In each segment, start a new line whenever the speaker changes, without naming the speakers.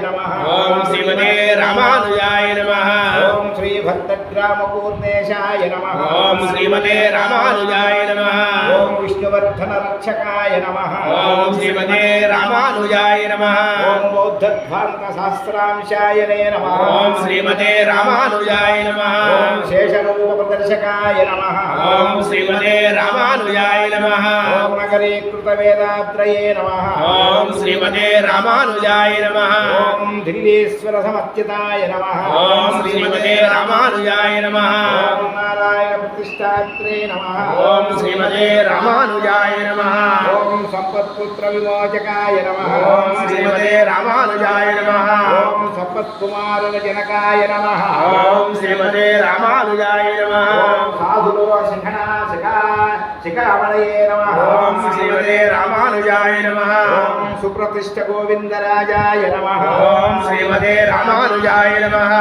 नमः
ओम श्रीमते रामानुजाय नमः
ओम श्री भक्तग्रामपूर्णेशाय नमः
ओम श्रीमते रामानुजाय नमः
ओम विष्णुवर्धन रक्षकाय नमः
ओम श्रीमते रामानुजाय नमः
ओम बौद्धध्वान्त शास्त्रांशाय नमः
ओम श्रीमते रामानुजाय नमः
ओम शेषरूप प्रदर्शकाय नमः
ओम श्रीमते रामानुजाय नमः
ओम नगरीकृत वेदात्रये नमः
ओम श्रीमते रामानुजाय नमः
ओम दिल्लीश्वर समच्युताय नमः
ओम श्रीमते रामानुजाय नमः
ओम नारायण प्रतिष्ठात्रे नमः
ओम श्रीमते रामानुजाय नमः
ओम संपत्पुत्र विमोचकाय नमः
ओम श्रीमते रामानुजाय नमः
ओम संपत्कुमार जनकाय नमः
ओम श्रीमते रामानुजाय नमः
ओम साधुलो शिखना शिखामणये नमः
ओम श्रीमते रामानुजाय नमः
ओम सुप्रतिष्ठ गोविंदराजाय नमः
ओम श्रीमते रामानुजाय नमः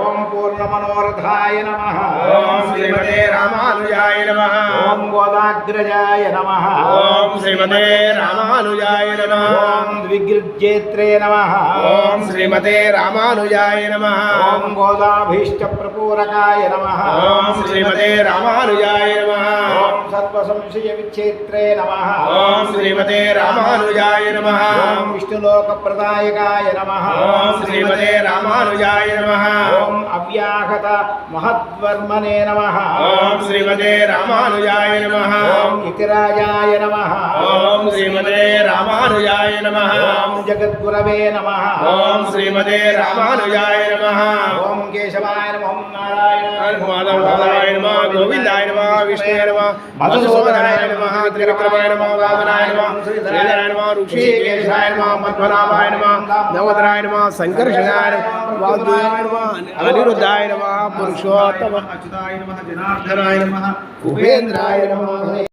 ओम पूर्ण मनोरथाय नमः
ओम श्रीमते रामानुजाय नमः
ओम गोदाग्रजाय नमः
ओम श्रीमते रामानुजाय नमः
ओम द्विगृजेत्रे नमः
ओम श्रीमते रामानुजाय नमः
ओम गोदाभीष्ट प्रपूरकाय नमः
ओम श्रीमते रामानुजाय नमः
ओम सर्वसंशय विच्छेत्रे नमः
ओम श्रीमते रामानुजाय नमः
ओम विष्णुलोक प्रदायकाय नमः
ओम श्रीमते रामानुजाय नमः
ओम अव्याहत महद्वर्मणे नमः
ओम श्रीमते रामानुजाय नमः
ओम इतिराजाय नमः
ओम श्रीमते रामानुजाय नमः
ओम जगद्गुरवे नमः
ओम श्रीमते रामानुजाय नमः
ओम केशवाय नमः ओम नारायणाय
माधवाय नमः गोविंदाय नमः विष्णुवे नमः मधुसूदनाय नमः त्रिविक्रमाय नमः वामनाय नमः श्रीधराय नमः ऋषिकेशाय नमः मध्वनाभाय नमः नवोदराय नमः संकर्षणाय नमः वासुदेवाय नमः अनिरुद्धाय नमः पुरुषोत्तम अच्युताय नमः जनार्दनाय नमः उपेन्द्राय नमः।